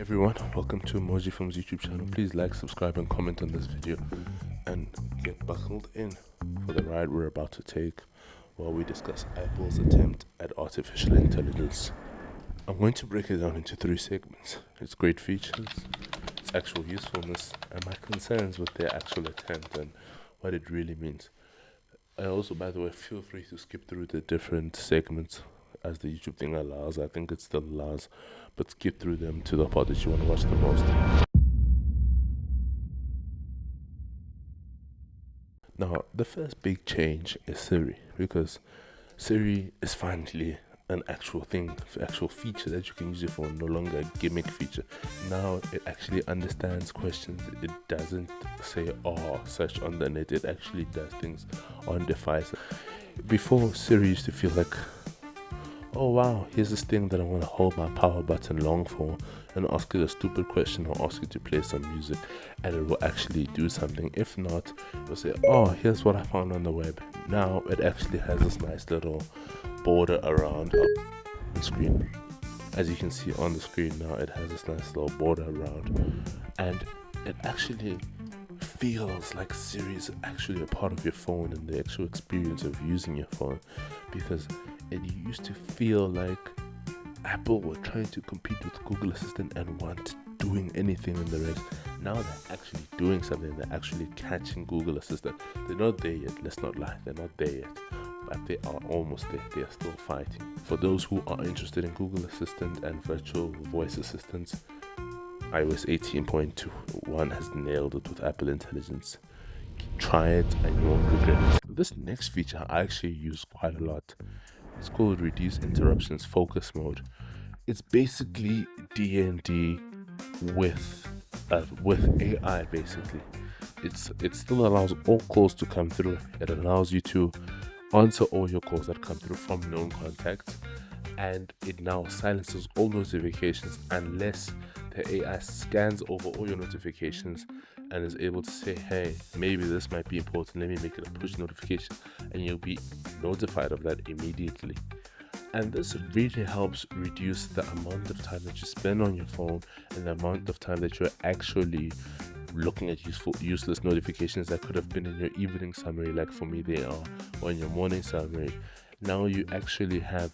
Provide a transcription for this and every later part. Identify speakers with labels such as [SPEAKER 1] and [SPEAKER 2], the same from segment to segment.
[SPEAKER 1] Everyone, welcome to Moji Films YouTube channel. Please like, subscribe and comment on this video and get buckled in for the ride we're about to take while we discuss Apple's attempt at artificial intelligence. I'm going to break it down into 3 segments: its great features, its actual usefulness, and my concerns with their actual attempt and what it really means. I also, by the way, feel free to skip through the different segments as the YouTube thing allows. I think it still allows, but skip through them to the part that you want to watch the most. Now, the first big change is Siri, because Siri is finally an actual thing, actual feature that you can use your phone, no longer a gimmick feature. Now it actually understands questions. It doesn't say, oh, search on the net. It actually does things on device. Before, Siri used to feel like, oh wow, here's this thing that I want to hold my power button long for and ask it a stupid question or ask it to play some music, and it will actually do something. If not, it will say, oh, here's what I found on the web. Now it actually has this nice little border around the screen. As you can see on the screen now, it has this nice little border around, and it actually feels like Siri is actually a part of your phone and the actual experience of using your phone, because it used to feel like Apple were trying to compete with Google Assistant and weren't doing anything in the race. Now they're actually doing something. They're actually catching Google Assistant. They're not there yet, let's not lie, they're not there yet, but they are almost there. They are still fighting. For those who are interested in Google Assistant and virtual voice assistants, iOS 18.1 has nailed it with Apple Intelligence. Try it and you won't regret it. This next feature I actually use quite a lot. It's called Reduce Interruptions Focus Mode. It's basically D&D with AI. Basically, it still allows all calls to come through. It allows you to answer all your calls that come through from known contacts, and it now silences all notifications unless the AI scans over all your notifications and is able to say, hey, maybe this might be important, let me make it a push notification, and you'll be notified of that immediately. And this really helps reduce the amount of time that you spend on your phone and the amount of time that you're actually looking at useless notifications that could have been in your evening summary, like for me they are, or in your morning summary. Now you actually have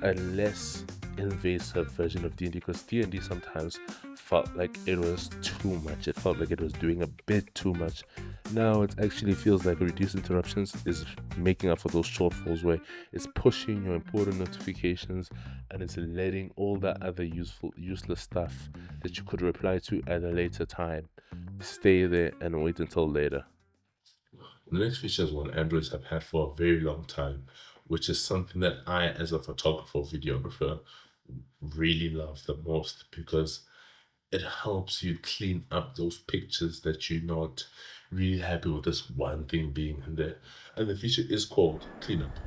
[SPEAKER 1] a less invasive version of D&D, because D&D sometimes felt like it was too much. It felt like it was doing a bit too much. Now it actually feels like Reduced Interruptions is making up for those shortfalls, where it's pushing your important notifications and it's letting all that other useless stuff that you could reply to at a later time stay there and wait until later. The next feature is one Androids have had for a very long time, which is something that I, as a photographer or videographer, really love the most, because it helps you clean up those pictures that you're not really happy with this one thing being in there. And the feature is called Cleanup.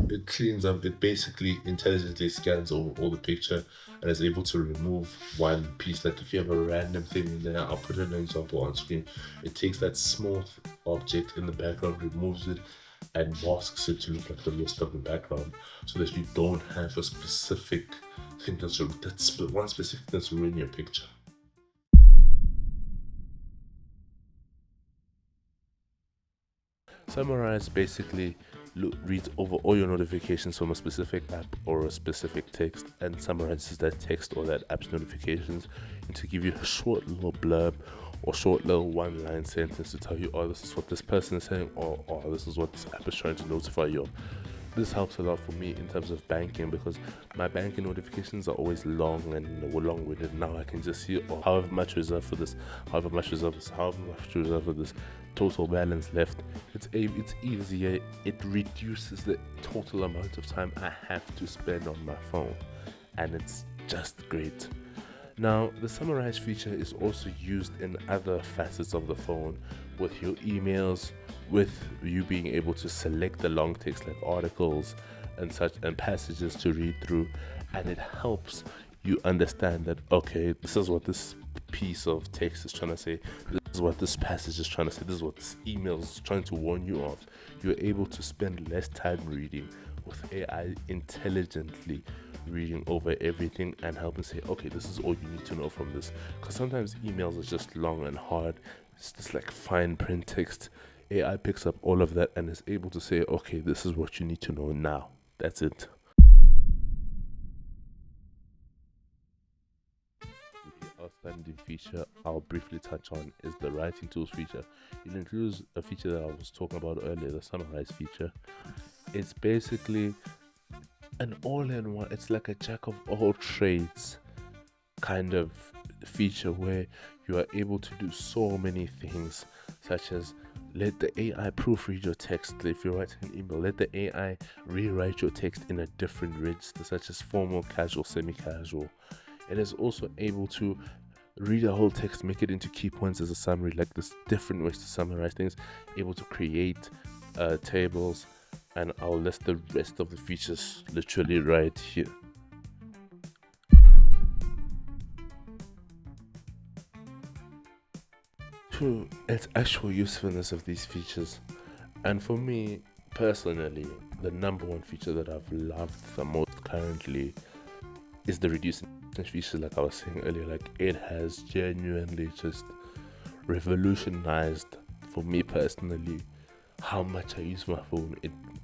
[SPEAKER 1] It cleans up, it basically intelligently scans over all the picture and is able to remove one piece. Like if you have a random thing in there, I'll put an example on screen. It takes that small object in the background, removes it, and masks it to look like the rest of the background, so that you don't have a specific thing that's one specific thing that's ruining your picture. Summarize basically reads over all your notifications from a specific app or a specific text and summarizes that text or that app's notifications and to give you a short little blurb or short little one-line sentence to tell you, oh, this is what this person is saying, or oh, this is what this app is trying to notify you of. This helps a lot for me in terms of banking, because my banking notifications are always long and long-winded. Now I can just see, oh, however much reserved for this, however much reserved for this, total balance left. It's easier. It reduces the total amount of time I have to spend on my phone, and it's just great. Now, the summarize feature is also used in other facets of the phone, with your emails, with you being able to select the long text like articles and such and passages to read through, and it helps you understand that, okay, this is what this piece of text is trying to say, this is what this passage is trying to say, this is what this email is trying to warn you of. You're able to spend less time reading with AI intelligently reading over everything and helping say, okay, this is all you need to know from this. Because sometimes emails are just long and hard. It's just like fine print text. AI picks up all of that and is able to say, okay, this is what you need to know now. That's it. The outstanding feature I'll briefly touch on is the writing tools feature. It includes a feature that I was talking about earlier, the summarize feature. It's basically an all-in-one, it's like a jack of all trades kind of feature where you are able to do so many things, such as let the AI proofread your text. If you're writing an email, let the AI rewrite your text in a different register, such as formal, casual, semi-casual. It is also able to read a whole text, make it into key points as a summary, like there's different ways to summarize things, able to create tables, and I'll list the rest of the features literally right here. To its actual usefulness of these features, and for me personally, the number one feature that I've loved the most currently is the reducing feature. Like I was saying earlier, like it has genuinely just revolutionized, for me personally, how much I use my phone.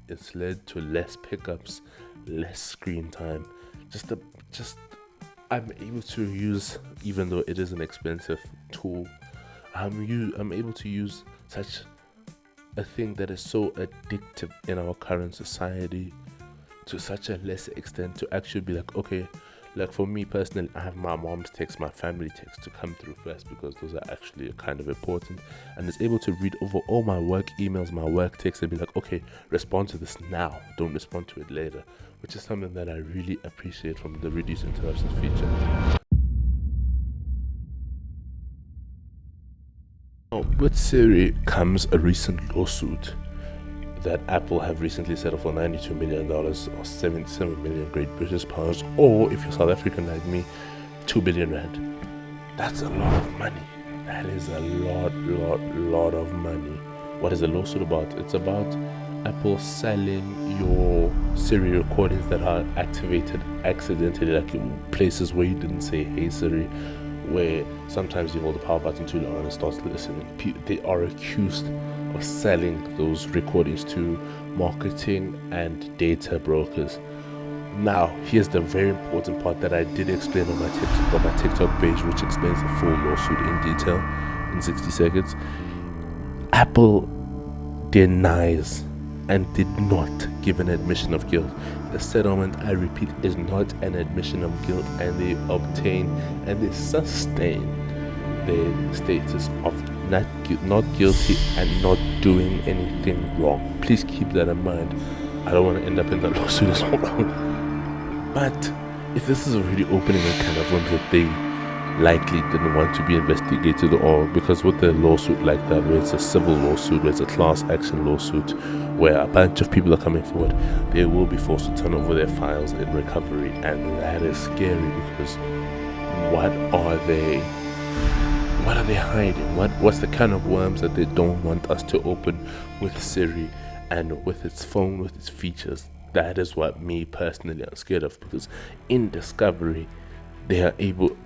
[SPEAKER 1] It's led to less pickups, less screen time. I'm able to use, even though it is an expensive tool, I'm able to use such a thing that is so addictive in our current society to such a lesser extent to actually be like, okay, like for me personally, I have my mom's text, my family text to come through first because those are actually kind of important, and it's able to read over all my work emails, my work texts, and be like, okay, respond to this now, don't respond to it later, which is something that I really appreciate from the reduce interruptions feature. Now, with Siri comes a recent lawsuit that Apple have recently settled for $92 million or 77 million Great British pounds, or if you're South African like me, 2 billion rand. That's a lot of money. That is a lot of money. What is the lawsuit about? It's about Apple selling your Siri recordings that are activated accidentally, like in places where you didn't say "Hey Siri," where sometimes you hold the power button too long and it starts listening. They are accused of selling those recordings to marketing and data brokers. Now, here's the very important part that I did explain on my TikTok page, which explains the full lawsuit in detail in 60 seconds. Apple denies and did not give an admission of guilt. The settlement, I repeat, is not an admission of guilt, and they obtain and they sustain their status of not guilty and not doing anything wrong. Please keep that in mind. I don't want to end up in that lawsuit as well. But if this is already opening a kind of worms that they likely didn't want to be investigated, or because with a lawsuit like that, where it's a civil lawsuit, where it's a class action lawsuit, where a bunch of people are coming forward, they will be forced to turn over their files in recovery, and that is scary because what are they hiding? What's the kind of worms that they don't want us to open with Siri and with its phone, with its features? That is what me personally I'm scared of, because in discovery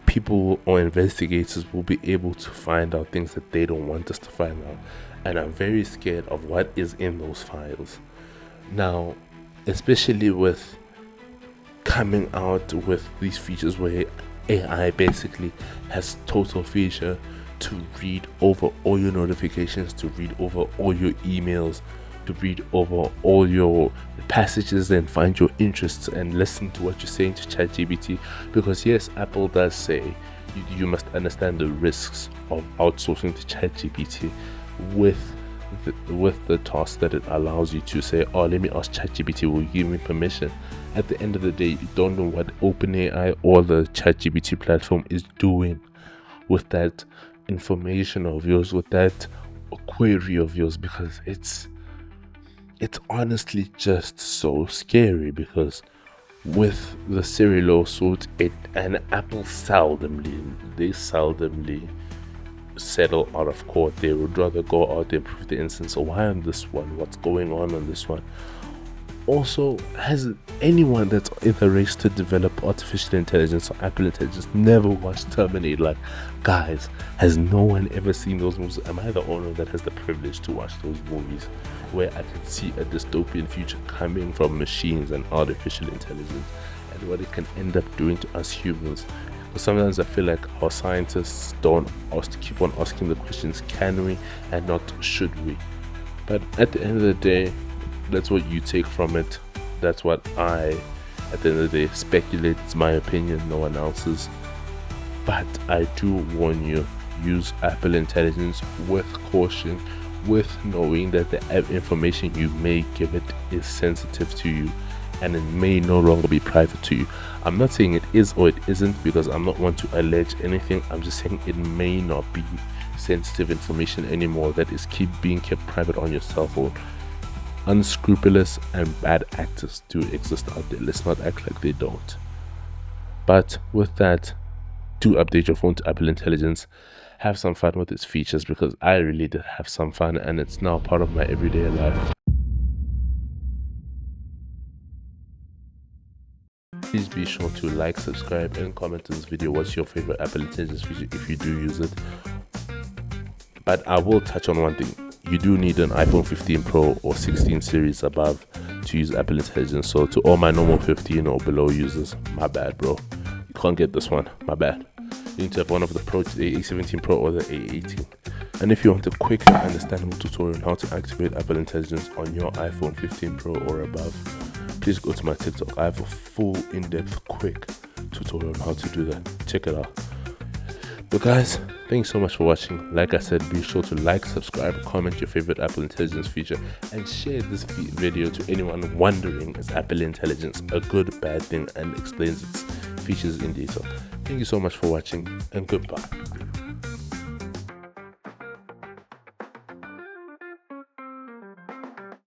[SPEAKER 1] people or investigators will be able to find out things that they don't want us to find out, and I'm very scared of what is in those files now, especially with coming out with these features where AI basically has total feature to read over all your notifications, to read over all your emails, to read over all your passages and find your interests and listen to what you're saying to ChatGPT. Because yes, Apple does say you must understand the risks of outsourcing to ChatGPT with the task that it allows you to say, oh, let me ask ChatGPT, will you give me permission? At the end of the day, you don't know what OpenAI or the ChatGPT platform is doing with that information of yours, with that query of yours, because it's honestly just so scary. Because with the Siri lawsuit, and Apple seldomly settle out of court. They would rather go out and prove the innocence. So why on this one? What's going on this one? Also, has anyone that's in the race to develop artificial intelligence or Apple Intelligence never watched Terminator? Like, guys, has no one ever seen those movies? Am I the only one that has the privilege to watch those movies where I can see a dystopian future coming from machines and artificial intelligence and what it can end up doing to us humans? But sometimes I feel like our scientists don't keep on asking the questions, can we and not should we? But at the end of the day, that's what you take from it. That's what I, at the end of the day, speculate. It's my opinion, no one else's. But I do warn you, use Apple Intelligence with caution, with knowing that the information you may give it is sensitive to you and it may no longer be private to you. I'm not saying it is or it isn't, because I'm not one to allege anything. I'm just saying it may not be sensitive information anymore that is being kept private on your cell phone. Unscrupulous and bad actors do exist out there. Let's not act like they don't. But with that, do update your phone to Apple Intelligence. Have some fun with its features, because I really did have some fun and it's now part of my everyday life. Please be sure to like, subscribe and comment on this video what's your favorite Apple Intelligence feature if you do use it. But I will touch on one thing. You do need an iPhone 15 Pro or 16 series above to use Apple Intelligence. So to all my normal 15 or below users, my bad, bro. You can't get this one, my bad. You need to have one of the Pro, the A17 Pro or the A18. And if you want a quick and understandable tutorial on how to activate Apple Intelligence on your iPhone 15 Pro or above, please go to my TikTok. I have a full, in-depth, quick tutorial on how to do that. Check it out. But guys, thanks so much for watching. Like I said, be sure to like, subscribe, comment your favorite Apple Intelligence feature, and share this video to anyone wondering, is Apple Intelligence a good, bad thing, and explains its features in detail. Thank you so much for watching, and goodbye.